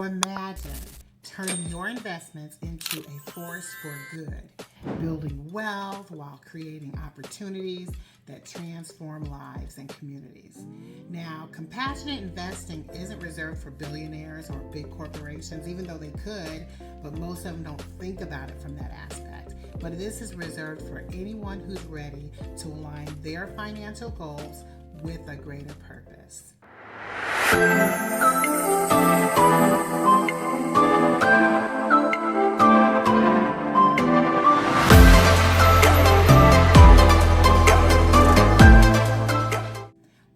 Imagine turning your investments into a force for good, building wealth while creating opportunities that transform lives and communities. Now, compassionate investing isn't reserved for billionaires or big corporations, even though they could, but most of them don't think about it from that aspect. But this is reserved for anyone who's ready to align their financial goals with a greater purpose.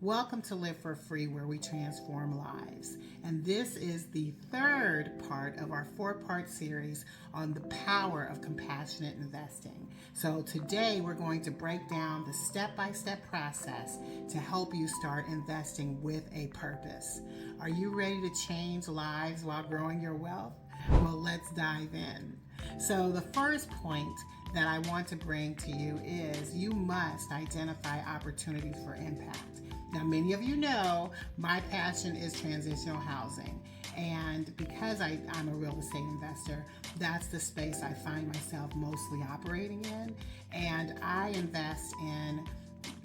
Welcome to Live for Free, where we transform lives. And this is the third part of our four-part series on the power of compassionate investing. So today we're going to break down the step-by-step process to help you start investing with a purpose. Are you ready to change lives while growing your wealth? Well, let's dive in. So the first point that I want to bring to you is you must identify opportunities for impact. Now, many of you know my passion is transitional housing, and because I'm a real estate investor, that's the space I find myself mostly operating in, and I invest in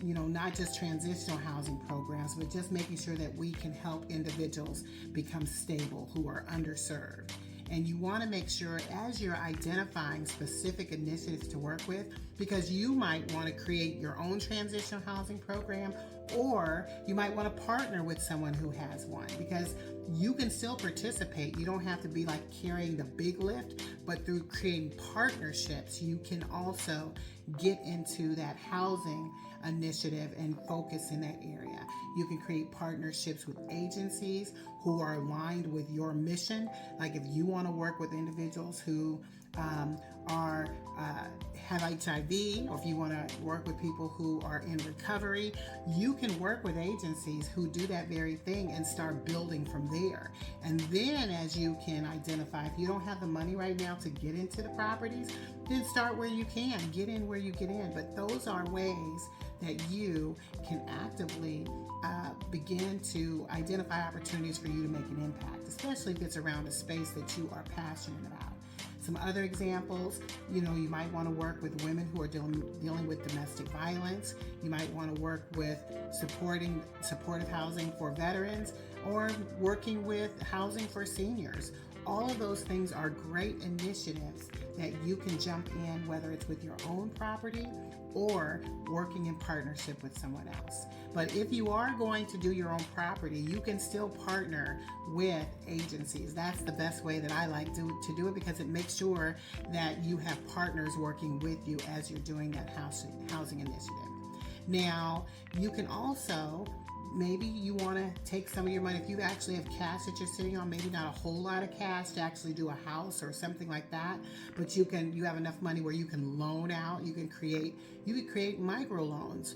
not just transitional housing programs, but just making sure that we can help individuals become stable who are underserved. And you want to make sure as you're identifying specific initiatives to work with, because you might want to create your own transitional housing program, or you might want to partner with someone who has one, because you can still participate. You don't have to be like carrying the big lift, but through creating partnerships, you can also get into that housing initiative and focus in that area. You can create partnerships with agencies who are aligned with your mission. Like if you want to work with individuals who have HIV, or if you want to work with people who are in recovery, you can work with agencies who do that very thing and start building from there. And then as you can identify, if you don't have the money right now to get into the properties, then start where you can, get in where you get in. But those are ways that you can actively begin to identify opportunities for you to make an impact, especially if it's around a space that you are passionate about. Some other examples, you might want to work with women who are dealing with domestic violence. You might want to work with supportive housing for veterans, or working with housing for seniors. All of those things are great initiatives that you can jump in, whether it's with your own property or working in partnership with someone else. But if you are going to do your own property, you can still partner with agencies. That's the best way that I like to do it, because it makes sure that you have partners working with you as you're doing that housing initiative. Now, you can also, maybe you want to take some of your money, if you actually have cash that you're sitting on, maybe not a whole lot of cash to actually do a house or something like that, but you have enough money where you can loan out. You could create micro loans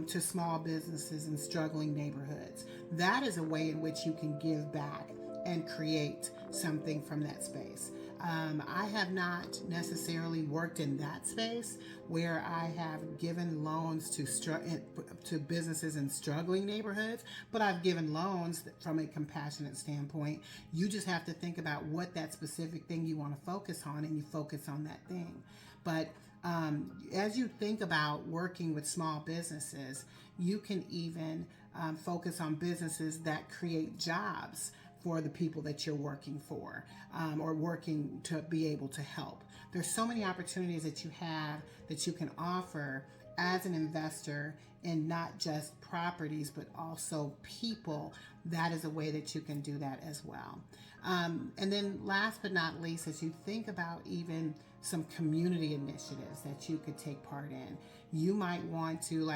to small businesses in struggling neighborhoods. That is a way in which you can give back and create something from that space. I have not necessarily worked in that space where I have given loans to businesses in struggling neighborhoods, but I've given loans from a compassionate standpoint. You just have to think about what that specific thing you want to focus on, and you focus on that thing. But as you think about working with small businesses, you can even focus on businesses that create jobs for the people that you're working for, or working to be able to help. There's so many opportunities that you have that you can offer as an investor in not just properties, but also people. That is a way that you can do that as well. And then last but not least, as you think about even some community initiatives that you could take part in, you might want to,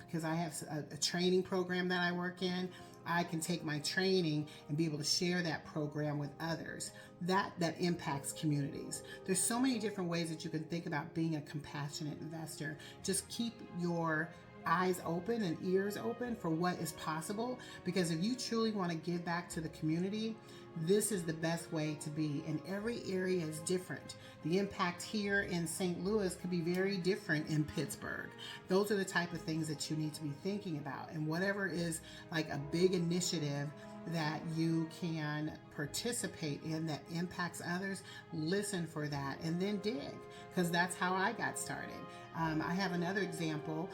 because I have a training program that I work in, I can take my training and be able to share that program with others. That impacts communities. There's so many different ways that you can think about being a compassionate investor. Just keep your eyes open and ears open for what is possible, because if you truly want to give back to the community, this is the best way to be. And every area is different. The impact here in St. Louis could be very different in Pittsburgh. Those are the type of things that you need to be thinking about. And whatever is like a big initiative that you can participate in that impacts others, listen for that and then dig, because that's how I got started. I have another example.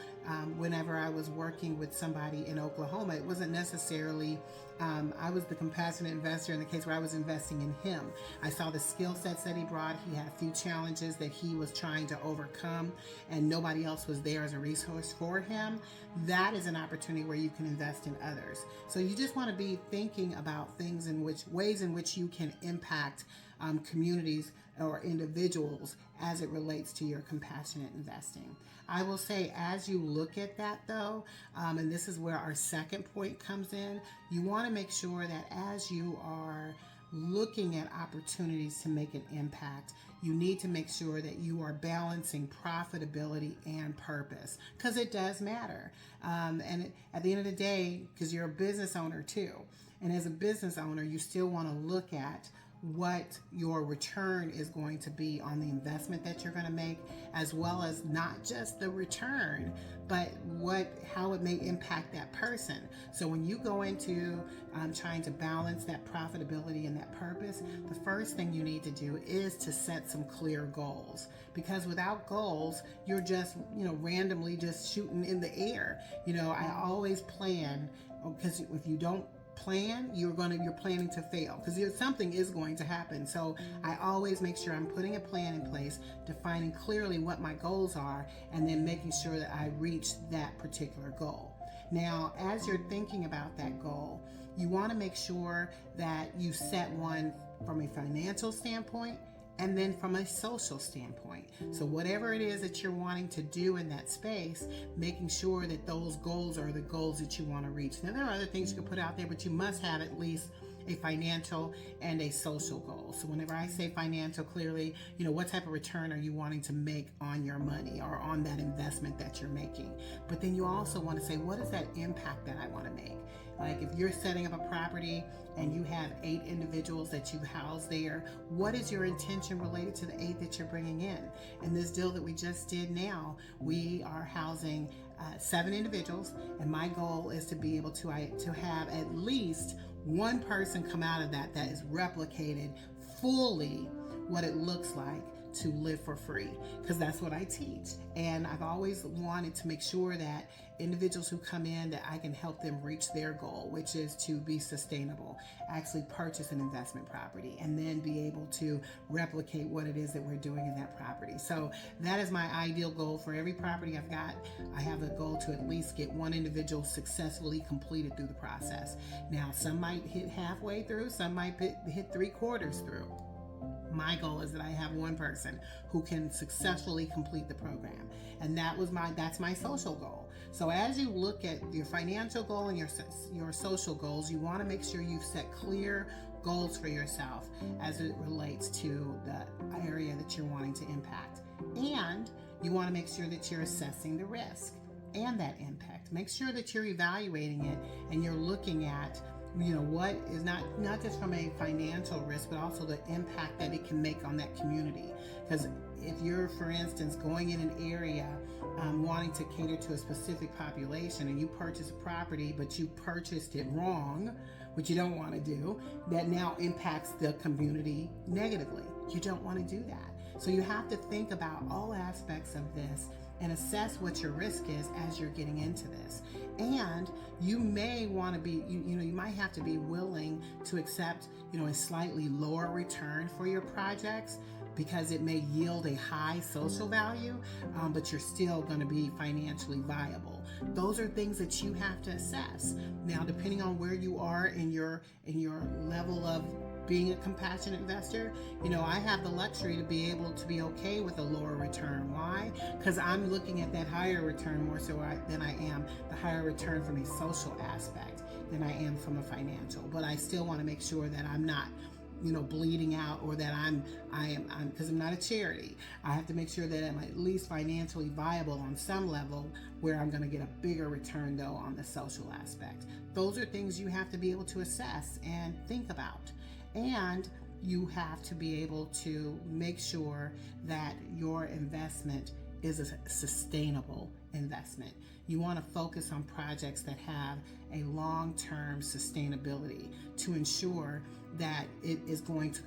Whenever I was working with somebody in Oklahoma, it wasn't necessarily, I was the compassionate investor in the case where I was investing in him. I saw the skill sets that he brought. He had a few challenges that he was trying to overcome, and nobody else was there as a resource for him. That is an opportunity where you can invest in others. So you just want to be thinking about things in which ways in which you can impact communities or individuals as it relates to your compassionate investing. I will say, as you look at that though, and this is where our second point comes in, you want to make sure that as you are looking at opportunities to make an impact, you need to make sure that you are balancing profitability and purpose, because it does matter. At the end of the day, because you're a business owner too, and as a business owner, you still want to look at what your return is going to be on the investment that you're going to make, as well as not just the return, but how it may impact that person. So when you go into trying to balance that profitability and that purpose, the first thing you need to do is to set some clear goals, because without goals, you're just randomly just shooting in the air. I always plan, because if you don't plan, you're planning to fail, because something is going to happen. So I always make sure I'm putting a plan in place, defining clearly what my goals are, and then making sure that I reach that particular goal. Now, as you're thinking about that goal, you want to make sure that you set one from a financial standpoint and then from a social standpoint. So whatever it is that you're wanting to do in that space, making sure that those goals are the goals that you want to reach. Now, there are other things you can put out there, but you must have at least a financial and a social goal. So whenever I say financial, clearly, what type of return are you wanting to make on your money or on that investment that you're making? But then you also want to say, what is that impact that I want to make? Like if you're setting up a property and you have 8 individuals that you house there, what is your intention related to the 8 that you're bringing in? In this deal that we just did now, we are housing 7 individuals, and my goal is to be able to have at least one person come out of that is replicated fully what it looks like to live for free, because that's what I teach. And I've always wanted to make sure that individuals who come in, that I can help them reach their goal, which is to be sustainable, actually purchase an investment property, and then be able to replicate what it is that we're doing in that property. So that is my ideal goal for every property I've got. I have a goal to at least get one individual successfully completed through the process. Now, some might hit halfway through, some might hit 3/4 through. My goal is that I have one person who can successfully complete the program, and that's my social goal. So as you look at your financial goal and your social goals, you want to make sure you've set clear goals for yourself as it relates to the area that you're wanting to impact, and you want to make sure that you're assessing the risk and that impact. Make sure that you're evaluating it and you're looking at what is not just from a financial risk, but also the impact that it can make on that community. Because if you're, for instance, going in an area wanting to cater to a specific population, and you purchase a property, but you purchased it wrong, which you don't want to do, that now impacts the community negatively. You don't want to do that. So you have to think about all aspects of this and assess what your risk is as you're getting into this. And you may want to be, you might have to be willing to accept, a slightly lower return for your projects, because it may yield a high social value, but you're still going to be financially viable. Those are things that you have to assess. Now, depending on where you are in your level of being a compassionate investor, I have the luxury to be able to be okay with a lower return. Why? Because I'm looking at that higher return more so than I am the higher return from a social aspect than I am from a financial. But I still want to make sure that I'm not bleeding out, or that I'm because I'm not a charity. I have to make sure that I'm at least financially viable on some level, where I'm going to get a bigger return though on the social aspect. Those are things you have to be able to assess and think about. And you have to be able to make sure that your investment is a sustainable investment. You want to focus on projects that have a long-term sustainability to ensure that it is going to,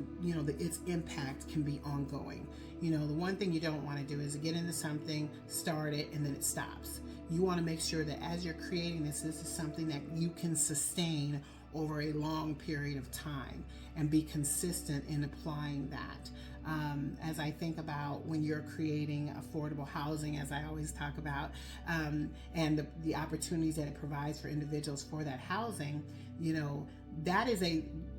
its impact can be ongoing. The one thing you don't want to do is get into something, start it, and then it stops. You want to make sure that as you're creating this is something that you can sustain over a long period of time and be consistent in applying that. As I think about when you're creating affordable housing, as I always talk about, and the opportunities that it provides for individuals for that housing,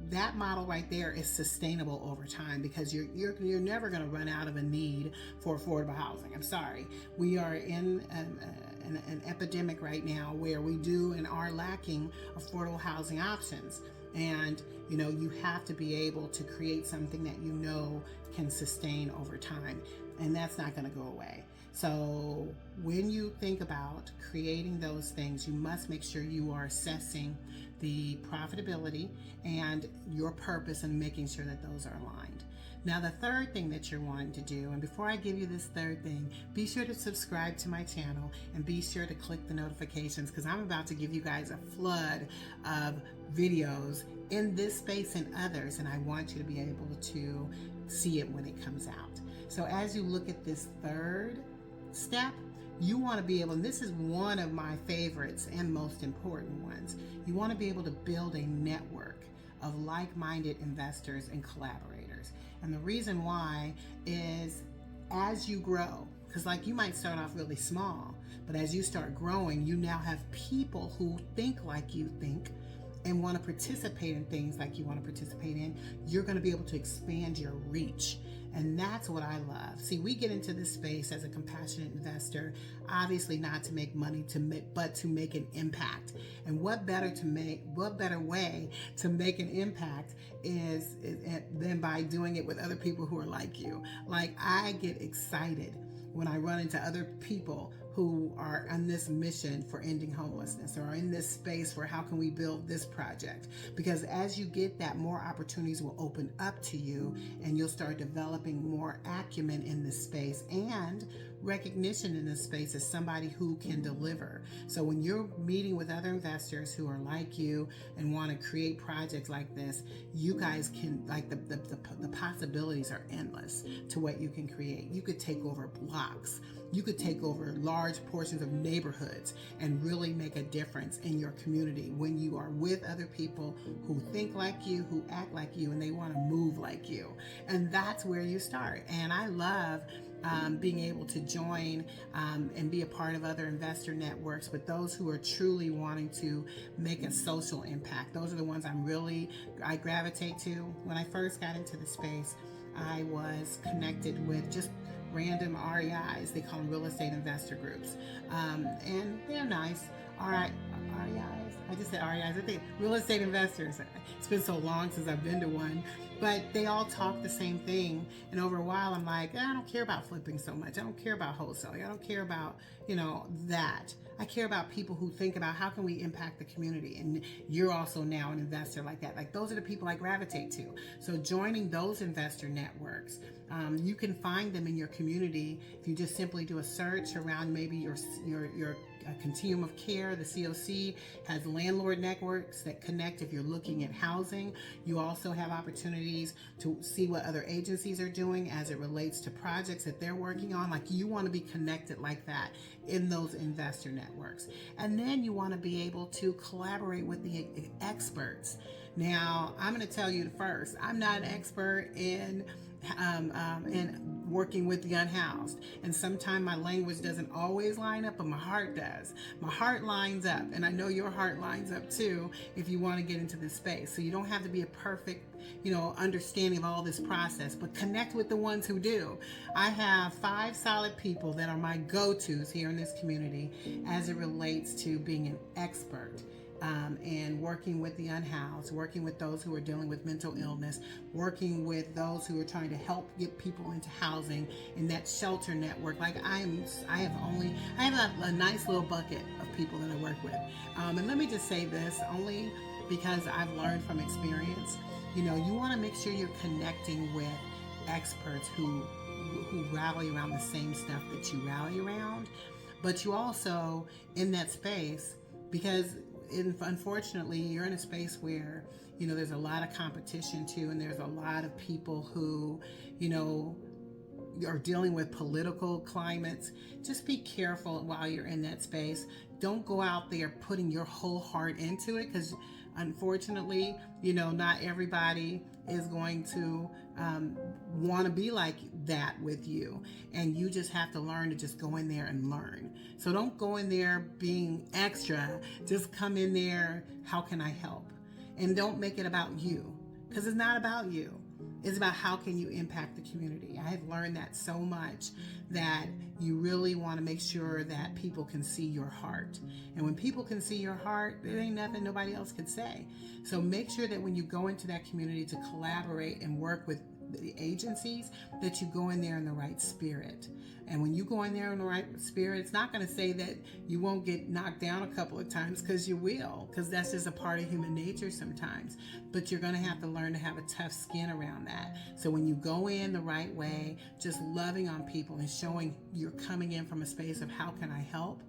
that model right there is sustainable over time, because you're never going to run out of a need for affordable housing. I'm sorry, we are in an epidemic right now where we do and are lacking affordable housing options. And you have to be able to create something that can sustain over time, and that's not going to go away. So when you think about creating those things, you must make sure you are assessing the profitability and your purpose and making sure that those are aligned. Now, the third thing that you're wanting to do, and before I give you this third thing, be sure to subscribe to my channel and be sure to click the notifications, because I'm about to give you guys a flood of videos in this space and others, and I want you to be able to see it when it comes out. So as you look at this third step, you want to be able, and this is one of my favorites and most important ones, you want to be able to build a network of like-minded investors and collaborators. And the reason why is as you grow, because you might start off really small, but as you start growing, you now have people who think like you think and want to participate in things like you want to participate in. You're going to be able to expand your reach. And that's what I love. See, we get into this space as a compassionate investor, obviously not to make money, but to make an impact. And what better way to make an impact is than by doing it with other people who are like you. I get excited when I run into other people who are on this mission for ending homelessness, or in this space for how can we build this project. Because as you get that, more opportunities will open up to you, and you'll start developing more acumen in this space and recognition in this space as somebody who can deliver. So when you're meeting with other investors who are like you and want to create projects like this, you guys can, the possibilities are endless to what you can create. You could take over blocks. You could take over large portions of neighborhoods and really make a difference in your community when you are with other people who think like you, who act like you, and they want to move like you. And that's where you start. And I love being able to join and be a part of other investor networks, but those who are truly wanting to make a social impact. Those are the ones I gravitate to. When I first got into the space, I was connected with just random REIs. They call them real estate investor groups. And they're nice. REIs. I just said REIs. I think real estate investors. It's been so long since I've been to one. But they all talk the same thing. And over a while, I'm like, I don't care about flipping so much. I don't care about wholesaling. I don't care about, that. I care about people who think about how can we impact the community. And you're also now an investor like that. Those are the people I gravitate to. So joining those investor networks, you can find them in your community if you just simply do a search around maybe your continuum of care. The COC has landlord networks that connect if you're looking at housing. You also have opportunities to see what other agencies are doing as it relates to projects that they're working on. You want to be connected like that in those investor networks. And then you want to be able to collaborate with the experts. Now, I'm going to tell you first, I'm not an expert in working with the unhoused. And sometimes my language doesn't always line up, but my heart does. My heart lines up, and I know your heart lines up too if you want to get into this space. So you don't have to be a perfect, understanding of all this process, but connect with the ones who do. I have 5 solid people that are my go-tos here in this community as it relates to being an expert. And working with the unhoused, working with those who are dealing with mental illness, working with those who are trying to help get people into housing in that shelter network. I have a nice little bucket of people that I work with. And let me just say this, only because I've learned from experience, you want to make sure you're connecting with experts who rally around the same stuff that you rally around, but you also in that space, because unfortunately, you're in a space where, there's a lot of competition too, and there's a lot of people who, are dealing with political climates. Just be careful while you're in that space. Don't go out there putting your whole heart into it, because unfortunately, not everybody is going to want to be like that with you. And you just have to learn to just go in there and learn. So don't go in there being extra. Just come in there, how can I help? And don't make it about you, because it's not about you. It's about how can you impact the community. I have learned that so much, that you really want to make sure that people can see your heart. And when people can see your heart, there ain't nothing nobody else could say. So make sure that when you go into that community to collaborate and work with the agencies, that you go in there in the right spirit. And when you go in there in the right spirit, it's not going to say that you won't get knocked down a couple of times, because you will, because that's just a part of human nature sometimes. But you're going to have to learn to have a tough skin around that. So when you go in the right way, just loving on people and showing you're coming in from a space of how can I help,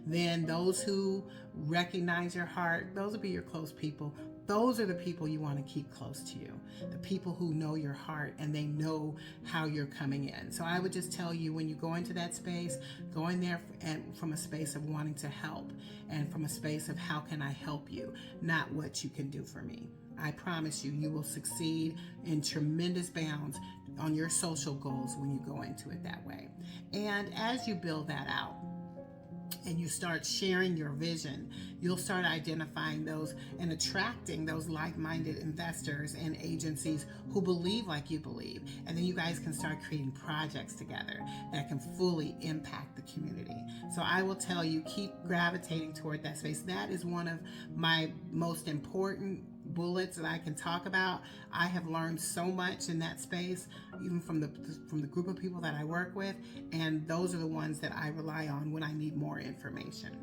then those who recognize your heart, those will be your close people. Those are the people you want to keep close to you, the people who know your heart and they know how you're coming in. So I would just tell you, when you go into that space, go in there from a space of wanting to help, and from a space of how can I help you, not what you can do for me. I promise you, you will succeed in tremendous bounds on your social goals when you go into it that way. And as you build that out, and you start sharing your vision, you'll start identifying those and attracting those like-minded investors and agencies who believe like you believe. And then you guys can start creating projects together that can fully impact the community. So I will tell you, keep gravitating toward that space. That is one of my most important bullets that I can talk about. I have learned so much in that space, even from the group of people that I work with, and those are the ones that I rely on when I need more information.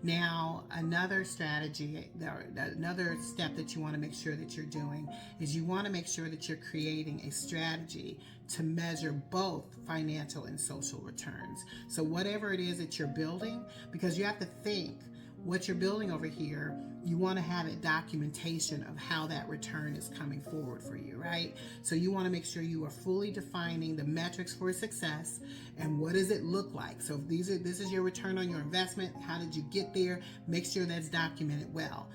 Now, another strategy, another step that you want to make sure that you're doing is you want to make sure that you're creating a strategy to measure both financial and social returns. So whatever it is that you're building, because you have to think, what you're building over here, you want to have a documentation of how that return is coming forward for you, right? So you want to make sure you are fully defining the metrics for success and what does it look like. So if this is your return on your investment, how did you get there? Make sure that's documented well.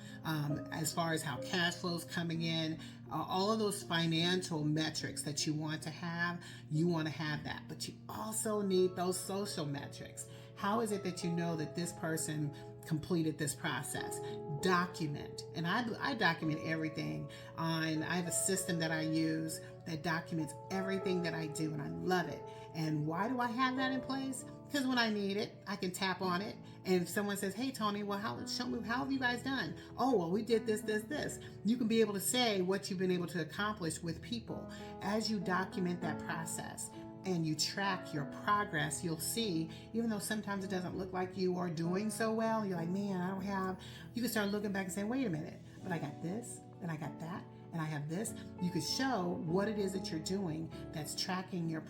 As far as how cash flow is coming in, all of those financial metrics that you want to have, you want to have that. But you also need those social metrics. How is it that you know that this person completed this process? Document. And I document everything I have a system that I use that documents everything that I do, and I love it. And why do I have that in place? Because when I need it, I can tap on it. And if someone says, hey, Tony, well, show me, how have you guys done? Oh, well, we did this. You can be able to say what you've been able to accomplish with people. As you document that process and you track your progress, you'll see, even though sometimes it doesn't look like you are doing so well, you're like, man, I don't have, you can start looking back and saying, wait a minute, but I got this, and I got that, and I have this. You could show what it is that you're doing that's tracking your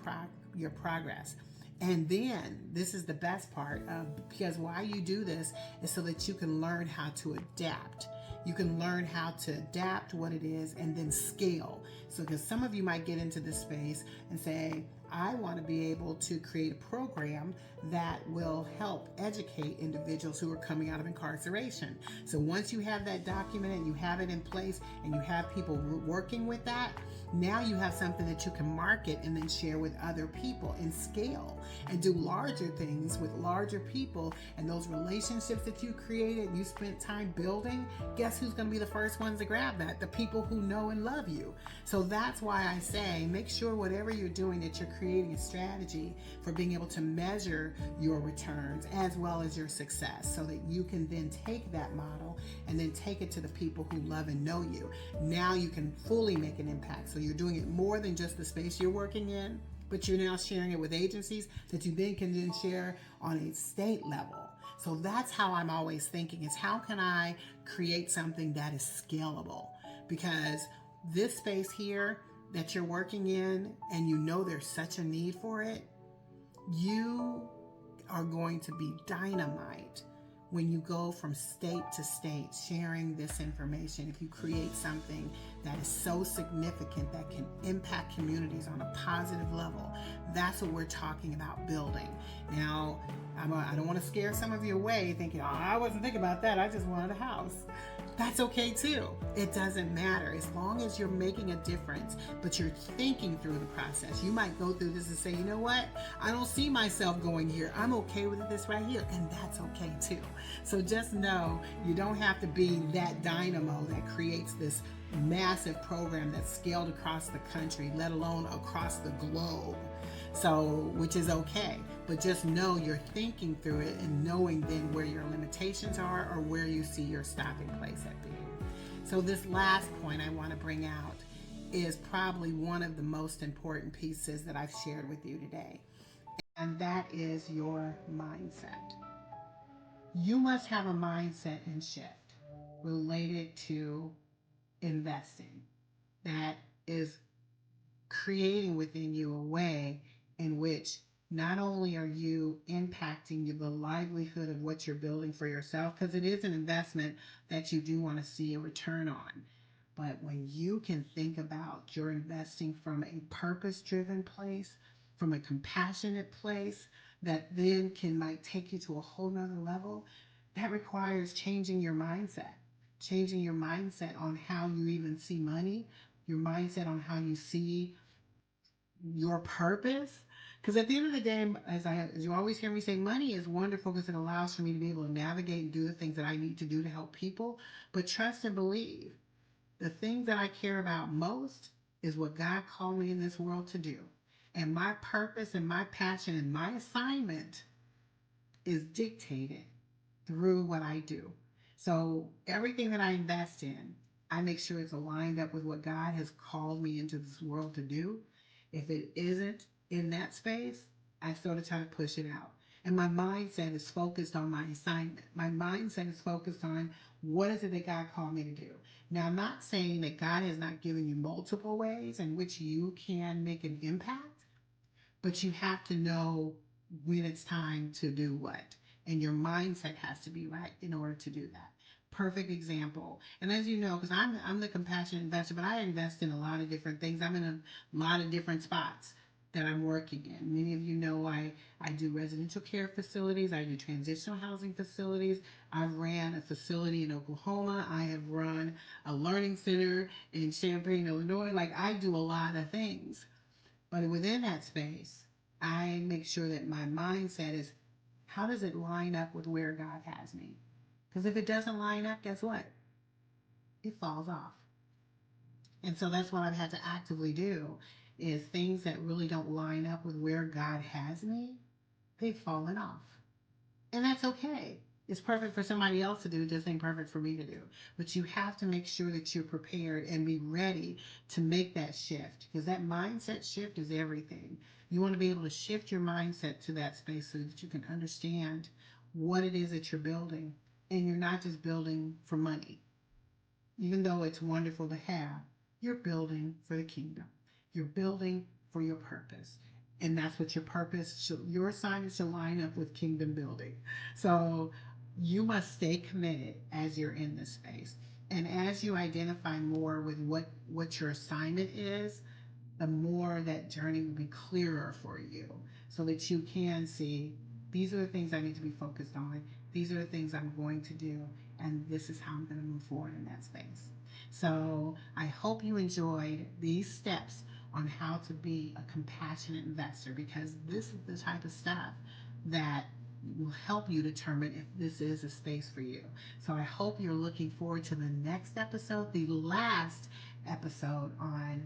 progress. And then this is the best part, because why you do this is so that you can learn how to adapt. You can learn how to adapt what it is and then scale. So because some of you might get into this space and say, I want to be able to create a program that will help educate individuals who are coming out of incarceration. So once you have that documented, you have it in place, and you have people working with that, now you have something that you can market and then share with other people and scale and do larger things with larger people. And those relationships that you created, you spent time building, guess who's going to be the first ones to grab that? The people who know and love you. So that's why I say, make sure whatever you're doing, that you're creating a strategy for being able to measure your returns as well as your success, so that you can then take that model and then take it to the people who love and know you. Now you can fully make an impact. So you're doing it more than just the space you're working in, but you're now sharing it with agencies that you then can share on a state level. So that's how I'm always thinking, is how can I create something that is scalable? Because this space here that you're working in, and you know there's such a need for it, you are going to be dynamite when you go from state to state sharing this information, if you create something that is so significant that can impact communities on a positive level, that's what we're talking about building. Now, I don't want to scare some of you away thinking, oh, I wasn't thinking about that, I just wanted a house. That's okay too. It doesn't matter as long as you're making a difference, but you're thinking through the process. You might go through this and say, you know what? I don't see myself going here. I'm okay with this right here. And that's okay too. So just know you don't have to be that dynamo that creates this massive program that's scaled across the country, let alone across the globe. So, which is okay, but just know you're thinking through it and knowing then where your limitations are or where you see your stopping place at being. So this last point I want to bring out is probably one of the most important pieces that I've shared with you today, and that is your mindset. You must have a mindset and shift related to investing that is creating within you a way in which not only are you impacting the livelihood of what you're building for yourself, because it is an investment that you do want to see a return on, but when you can think about you're investing from a purpose-driven place, from a compassionate place, that then can like take you to a whole nother level, that requires changing your mindset. Changing your mindset on how you even see money, your mindset on how you see your purpose. Because at the end of the day, as you always hear me say, money is wonderful because it allows for me to be able to navigate and do the things that I need to do to help people. But trust and believe, the thing that I care about most is what God called me in this world to do. And my purpose and my passion and my assignment is dictated through what I do. So everything that I invest in, I make sure it's aligned up with what God has called me into this world to do. If it isn't in that space, I sort of try to push it out. And my mindset is focused on my assignment. My mindset is focused on what is it that God called me to do. Now, I'm not saying that God has not given you multiple ways in which you can make an impact, but you have to know when it's time to do what. And your mindset has to be right in order to do that. Perfect example. And as you know, because I'm the compassionate investor, but I invest in a lot of different things. I'm in a lot of different spots that I'm working in. Many of you know I do residential care facilities. I do transitional housing facilities. I've ran a facility in Oklahoma. I have run a learning center in Champaign, Illinois. Like I do a lot of things. But within that space, I make sure that my mindset is how does it line up with where God has me? Because if it doesn't line up, guess what? It falls off. And so that's what I've had to actively do is things that really don't line up with where God has me, they've fallen off. And that's okay. It's perfect for somebody else to do, just ain't perfect for me to do. But you have to make sure that you're prepared and be ready to make that shift because that mindset shift is everything. You want to be able to shift your mindset to that space so that you can understand what it is that you're building. And you're not just building for money. Even though it's wonderful to have, you're building for the kingdom. You're building for your purpose. And that's what your purpose should, your assignment should line up with kingdom building. So you must stay committed as you're in this space. And as you identify more with what your assignment is, the more that journey will be clearer for you so that you can see these are the things I need to be focused on. These are the things I'm going to do. And this is how I'm going to move forward in that space. So I hope you enjoyed these steps on how to be a compassionate investor because this is the type of stuff that will help you determine if this is a space for you. So I hope you're looking forward to the next episode, the last episode on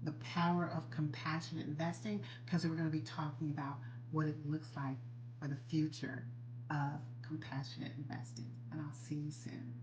the power of compassionate investing because we're going to be talking about what it looks like for the future of compassionate investing. And I'll see you soon.